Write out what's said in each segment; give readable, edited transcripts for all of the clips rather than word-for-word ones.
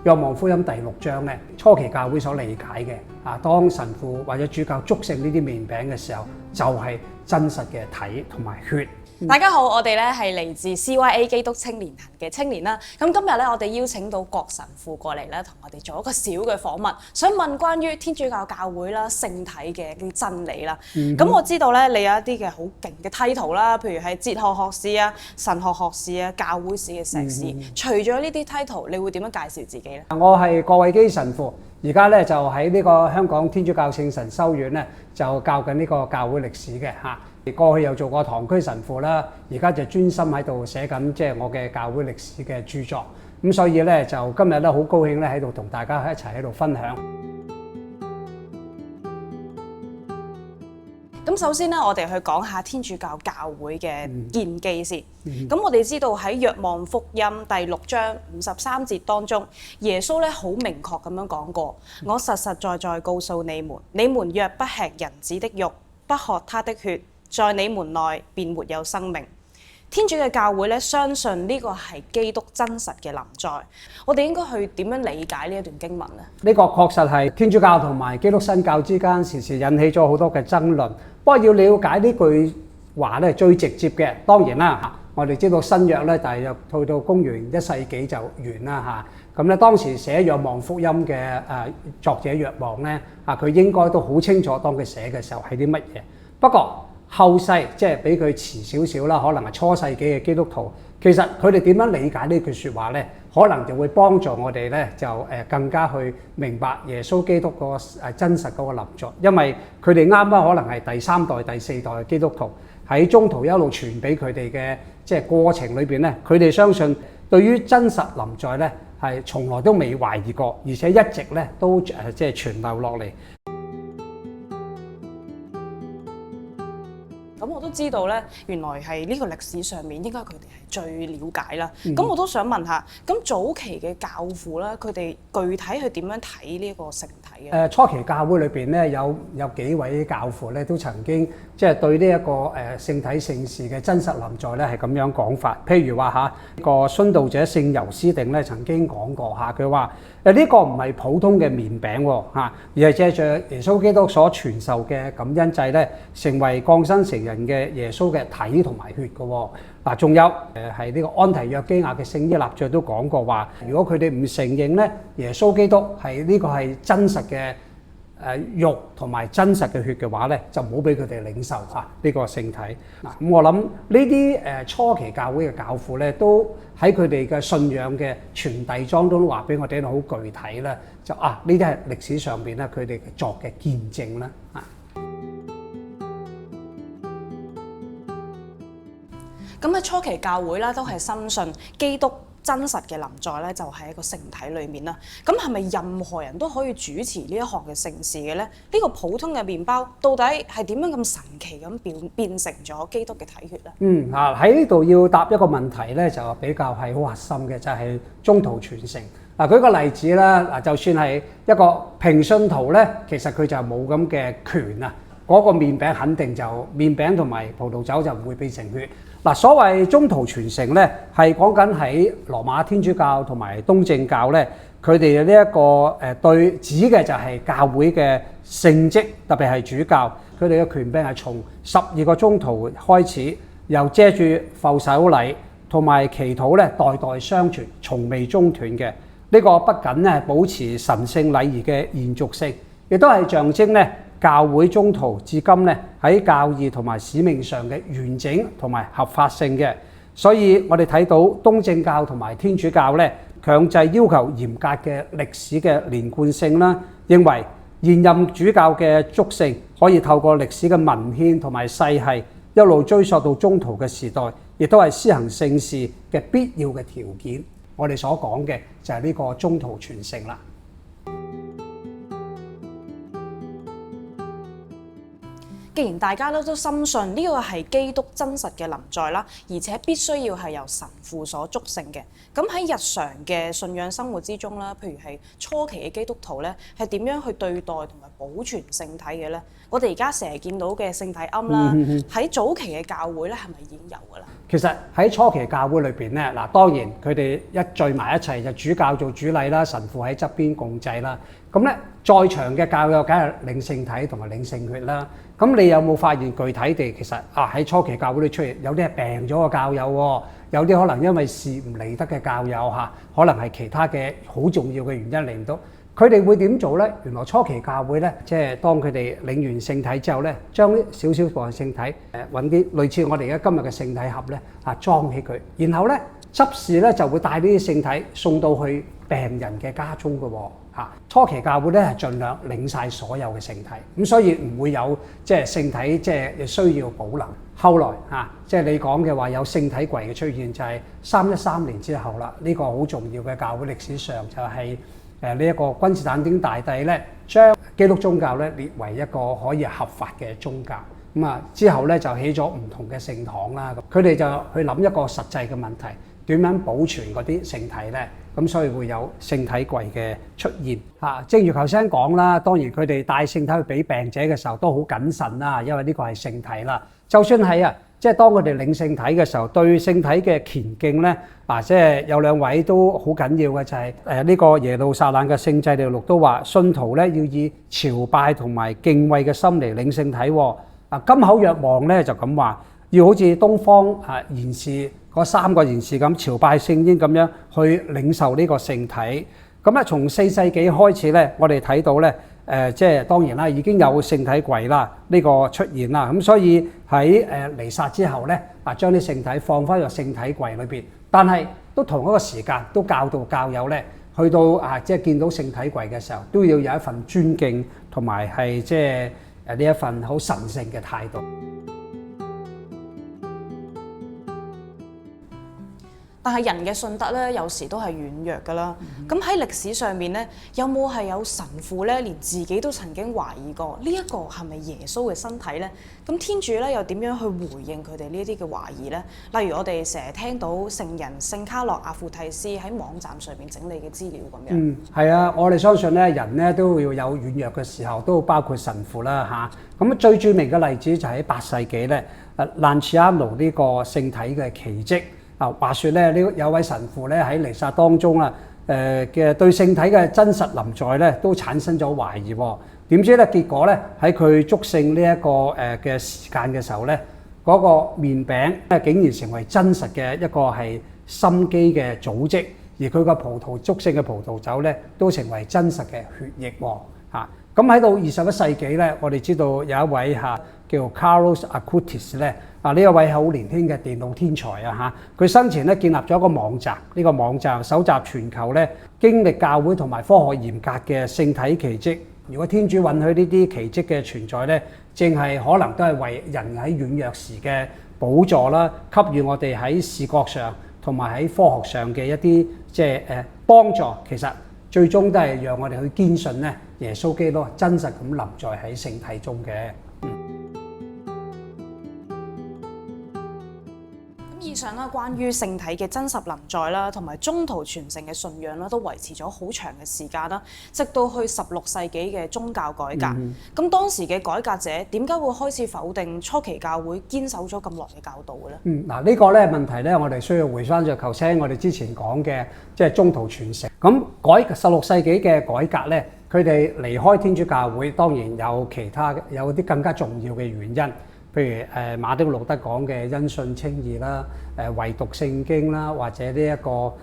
若望福音第6章咧，初期教會所理解嘅當神父或者主教祝聖呢啲麵餅嘅時候，就係真實嘅體同埋血。大家好，我哋咧係嚟自 CYA 基督青年行嘅青年啦。咁今日咧，我哋邀請到郭神父過嚟咧，同我哋做一個小嘅訪問，想問關於天主教教會啦、聖體嘅啲真理啦。咁我知道咧，你有一啲嘅好勁嘅 title 啦，譬如係哲學學士啊、神學學士啊、教會史嘅碩士。除咗呢啲 title，你會點樣介紹自己咧？我係郭偉基神父，而家咧就喺呢個香港天主教聖神修院咧，就教緊呢個教會歷史嘅嚇。過去又做過堂區神父啦，而家就專心喺度寫緊即係我嘅教會歷史嘅著作。咁所以咧就今日咧好高興咧喺度同大家一齊喺度分享。咁首先咧，我哋去講下天主教教會嘅建基先。咁我哋知道喺《若望福音》第6章53節當中，耶穌咧好明確咁樣講過：我實實在在告訴你們，你們若不吃人子的肉，不喝他的血，在你們內便沒有生命。天主嘅教會咧，相信呢個係基督真實嘅臨在。我哋應該去點樣理解呢一段經文呢？呢個確實係天主教同埋基督新教之間時時引起咗好多嘅爭論。不過要了解呢句話咧，最直接嘅當然啦，我哋知道新約咧，大約去到公元1世紀就完啦嚇。咁咧當時寫《若望福音》嘅作者若望咧，佢應該都好清楚當佢寫嘅時候係啲乜嘢。不過後世即係比佢遲少少啦，可能係初世紀嘅基督徒，其實佢哋點樣理解呢句説話呢？可能就會幫助我哋咧，就更加去明白耶穌基督個真實嗰個臨在，因為佢哋啱啱可能係第3代、第4代嘅基督徒，喺中途一路傳俾佢哋嘅即係過程裏邊咧，佢哋相信對於真實臨在咧係從來都未懷疑過，而且一直咧都即係傳流落嚟。咁我都知道咧，原來係呢個歷史上面應該佢哋係最了解啦。咁我都想問下，咁早期嘅教父咧，佢哋具體去點樣睇呢一個聖體嘅？初期教會裏邊咧有幾位教父咧都曾經即係對呢一個聖體聖事嘅真實臨在咧係咁樣講法。譬如話個殉道者聖尤斯定咧曾經講過佢話呢個唔係普通嘅麵餅而係借著耶穌基督所傳授嘅感恩祭咧，成為降生成人嘅耶穌嘅體同埋血嘅。嗱，仲有係呢個安提約基亞嘅聖依納爵都講過話，如果佢哋唔承認咧耶穌基督係呢個係真實嘅肉同埋真實嘅血嘅話咧，就唔好俾佢哋領受呢個聖體。咁我諗呢啲初期教會嘅教父咧，都喺佢哋嘅信仰嘅傳遞當中話俾我哋好具體啦，就呢啲係歷史上邊咧佢哋作嘅見證啦。咁喺初期教會啦，都係深信基督真實嘅臨在咧，就係一個聖體裏面啦。咁係咪任何人都可以主持呢一項嘅聖事嘅咧？呢個普通嘅麵包到底係點樣咁神奇咁變成咗基督嘅體血咧？喺呢度要答一個問題咧，就比較係好核心嘅，就係宗徒傳承。舉個例子啦，就算係一個平信徒咧，其實佢就冇咁嘅權啊。嗰個麵餅肯定就麵餅同埋葡萄酒就唔會變成血。所謂宗徒傳承咧，係講緊喺羅馬天主教同埋東正教咧，佢哋呢一個對指嘅就係教會嘅聖職，特別係主教，佢哋嘅權柄係從12個宗徒開始，由借住覆手禮同埋祈禱咧，代代相傳，從未中斷嘅。呢個不僅咧保持神聖禮儀嘅延續性，亦都係象徵咧教會宗徒至今咧喺教義同埋使命上嘅完整同埋合法性嘅。所以我哋睇到東正教同埋天主教咧強制要求嚴格嘅歷史嘅連貫性啦，認為現任主教嘅祝聖可以透過歷史嘅文獻同埋世系一路追溯到宗徒嘅時代，亦都係施行聖事嘅必要嘅條件。我哋所講嘅就係呢個宗徒傳承啦。既然大家都深信呢個係基督真實嘅臨在啦，而且必須要係由神父所祝聖嘅，咁喺日常嘅信仰生活之中啦，譬如係初期嘅基督徒咧，係點樣去對待同埋保存聖體嘅咧？我哋而家成日見到嘅聖體龕啦，喺早期嘅教會咧，係咪已經有㗎啦？其實喺初期教會裏邊咧，嗱當然佢哋一聚埋一齊就主教做主禮啦，神父喺側邊共祭啦。咁咧在場嘅教友梗係領聖體同埋領聖血啦。咁你有冇發現具體地其實喺初期教會裏出現有啲係病咗嘅教友喎，有啲可能因為事唔嚟得嘅教友嚇，可能係其他嘅好重要嘅原因嚟唔到。佢哋會點做咧？原來初期教會咧，即係當佢哋領完聖體之後咧，將少少部分聖體揾啲類似我哋而家今日嘅聖體盒咧裝起佢，然後咧執事咧就會帶呢啲聖體送到去病人嘅家中嘅喎。初期教會咧係盡量領晒所有嘅聖體，咁所以唔會有即係聖體即係需要保留。後來即係你講嘅話有聖體櫃嘅出現，就係313年之後啦。呢個好重要嘅教會歷史上就係呢一個君士坦丁大帝咧，將基督宗教咧列為一個可以合法嘅宗教。咁之後咧就起咗唔同嘅聖堂啦。佢哋就去諗一個實際嘅問題，點樣保存嗰啲聖體咧？咁所以會有聖體櫃嘅出現。正如頭先講啦，當然佢哋帶聖體去俾病者嘅時候都好謹慎啦，因為呢個係聖體啦。就算係即係當佢哋領聖體嘅時候，對聖體嘅虔敬咧，即係有兩位都好緊要嘅，就係呢個耶路撒冷嘅聖祭司錄都話，信徒咧要以朝拜同埋敬畏嘅心嚟領聖體。金口若望咧就咁話，要好似東方賢士嗰3個賢士咁朝拜聖嬰咁樣去領受呢個聖體。咁咧從4世紀開始咧，我哋睇到咧。即係當然啦，已經有聖體櫃啦，呢個出現啦。咁所以喺彌撒之後咧，將啲聖體放翻入聖體櫃裏邊。但係都同一個時間都教導教友咧，去到即係見到聖體櫃嘅時候，都要有一份尊敬同埋係即係呢一份好神聖嘅態度。但係人嘅信德咧，有時都係軟弱㗎啦。咁喺歷史上面咧，有冇係有神父咧，連自己都曾經懷疑過呢一個係咪耶穌嘅身體咧？咁天主咧又點樣去回應佢哋呢啲嘅懷疑咧？例如我哋成日聽到聖人聖卡洛亞庫蒂斯喺網站上面整理嘅資料咁樣。係啊，我哋相信咧，人咧都要有軟弱嘅時候，都包括神父啦嚇。咁最著名嘅例子就喺8世紀咧，蘭切亞奴呢個聖體嘅奇蹟。話說咧，有位神父咧喺彌撒當中嘅對聖體嘅真實臨在咧，都產生咗懷疑。點知咧，結果咧喺佢祝聖呢一個嘅時間嘅時候咧，嗰個麵餅咧竟然成為真實嘅一個係心肌嘅組織，而佢個葡萄祝聖嘅葡萄酒咧都成為真實嘅血液喎。咁喺到21世紀咧，我哋知道有一位叫 Carlos Acutis 咧，呢一位好年輕嘅電腦天才佢生前咧建立咗一個網站，呢個網站搜集全球咧經歷教會同埋科學嚴格嘅聖體奇蹟。如果天主允許呢啲奇蹟嘅存在咧，正係可能都係為人喺軟弱時嘅補助啦，給予我哋喺視覺上同埋喺科學上嘅一啲即係幫助。其實最終都係讓我哋去堅信咧，耶穌基督真實咁臨在喺聖體中嘅。以上啦，關於聖體嘅真實臨在啦，同埋宗徒傳承嘅信仰啦，都維持咗好長嘅時間啦，直到去16世紀嘅宗教改革。咁當時嘅改革者點解會開始否定初期教會堅守咗咁耐嘅教導嘅咧？呢個咧問題咧，我哋需要回翻咗頭先我哋之前講嘅，即係宗徒傳承。咁16世紀嘅改革咧，佢哋離開天主教會，當然有其他有啲更加重要嘅原因。譬如馬丁路德講嘅因信稱義啦，唯獨聖經啦，或者呢一個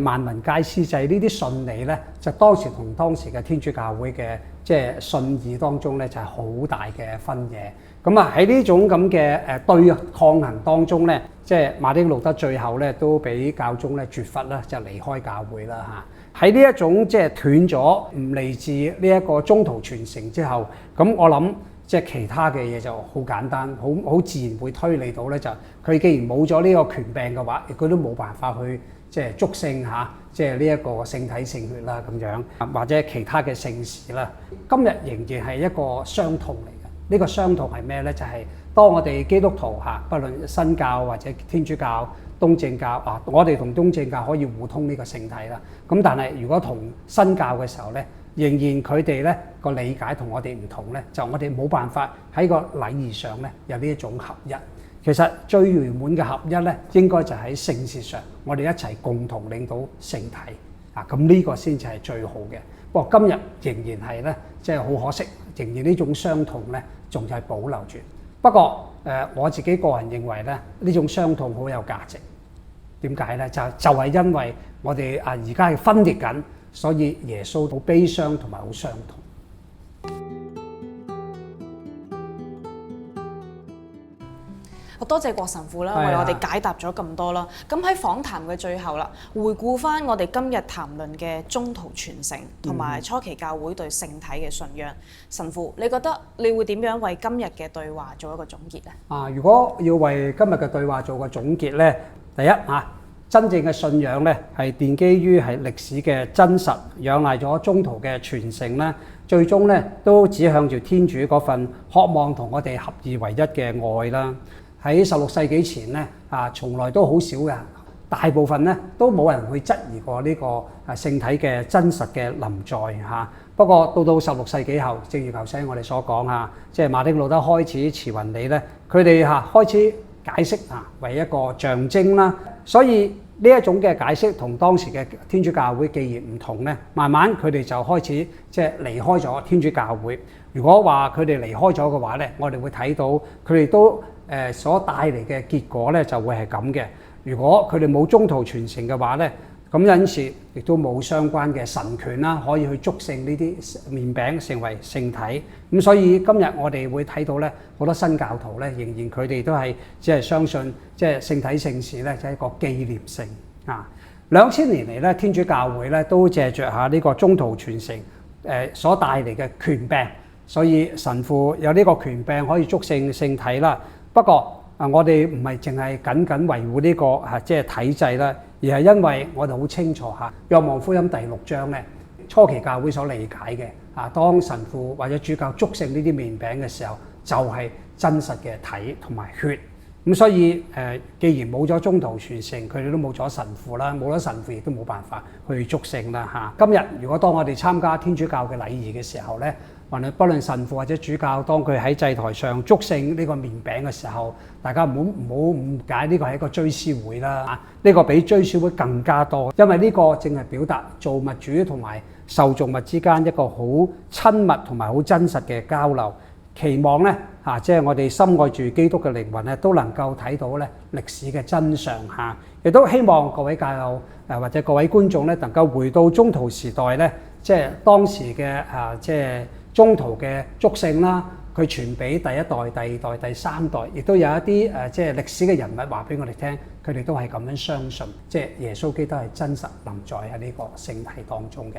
萬民皆司祭呢啲信理咧，就當時同當時嘅天主教會嘅即係信義當中咧，就係好大嘅分野。咁喺呢種咁嘅對抗衡當中咧，即係馬丁路德最後咧都俾教宗咧絕罰啦，就離開教會啦嚇。喺呢一種即係斷咗唔嚟自呢一個宗徒傳承之後，咁我諗。即係其他嘅嘢就好簡單，好自然會推理到咧，就佢既然冇咗呢個權柄嘅話，佢都冇辦法去即係祝聖即係呢一個聖體聖血啦咁樣，或者其他嘅聖事啦。今日仍然係一個傷痛嚟嘅，呢個相同係咩呢？就係當我哋基督徒不論新教或者天主教、東正教我哋同東正教可以互通呢個聖體啦。咁但係如果同新教嘅時候呢，仍然佢哋呢個理解同我哋唔同呢，就我哋冇辦法喺個禮儀上呢有呢一種合一。其實最圓滿嘅合一呢，應該就喺聖事上，我哋一齊共同領到聖體咁呢個先至係最好嘅。不過今日仍然係呢，即係好可惜，仍然呢種相同呢仲係保留住。不過我自己個人認為呢，呢種相同好有價值。點解呢？就係因為我哋而家係分裂緊，所以耶穌好悲傷同埋好傷痛。多謝郭神父啦，為我哋解答咗咁多啦。咁喺訪談嘅最後啦，回顧翻我哋今日談論嘅宗徒傳承同埋初期教會對聖體嘅信仰，神父，你覺得你會點樣為今日嘅對話做一個總結呢？如果要為今日嘅對話做個總結呢，第一真正嘅信仰呢係奠基於係歷史嘅真實，仰賴咗宗徒嘅傳承啦，最終呢都指向住天主嗰份渴望同我哋合二為一嘅愛啦。喺16世紀前咧，從來都好少嘅，大部分咧都冇人會質疑過呢個聖體嘅真實嘅臨在嚇。不過到16世紀後，正如頭先我哋所講即係馬丁路德開始持弘理咧，佢哋開始解釋為一個象徵啦。所以呢一種嘅解釋同當時嘅天主教會既然唔同咧，慢慢佢哋就開始即係離開咗天主教會。如果話佢哋離開咗嘅話咧，我哋會睇到佢哋都所帶嚟嘅結果咧就會係咁嘅。如果佢哋冇宗徒傳承嘅話咧，咁因此亦都冇相關嘅神權啦，可以去祝聖呢啲麵餅成為聖體。咁所以今日我哋會睇到咧，好多新教徒咧仍然佢哋都係只係相信即係聖體聖事咧，就係一個紀念性2000年嚟咧，天主教會咧都借着呢個宗徒傳承所帶嚟嘅權柄，所以神父有呢個權柄可以祝聖聖體啦。不過我哋唔係淨係緊緊維護呢個即係體制啦，而係因為我哋好清楚若望福音第6章咧，初期教會所理解嘅當神父或者主教祝聖呢啲麵餅嘅時候，就係真實嘅體同埋血。咁所以既然冇咗宗徒傳承，佢哋都冇咗神父啦，冇咗神父亦都冇辦法去祝聖啦。今日如果當我哋參加天主教嘅禮儀嘅時候咧，不論神父或者主教，當佢喺祭台上祝聖呢個麵餅嘅時候，大家唔好誤解呢個係一個追思會啦。呢個比追思會更加多，因為呢個正係表達造物主同埋受造物之間一個好親密同埋好真實嘅交流。期望咧即係我哋深愛住基督嘅靈魂咧，都能夠睇到咧歷史嘅真相亦都希望各位教友或者各位觀眾咧，能夠回到宗徒時代咧，即係當時嘅即係宗徒嘅祝聖啦，佢傳俾第一代、第二代、第三代，亦都有一啲即係歷史嘅人物話俾我哋聽，佢哋都係咁樣相信，即係耶穌基督係真實臨在喺呢個聖體當中嘅。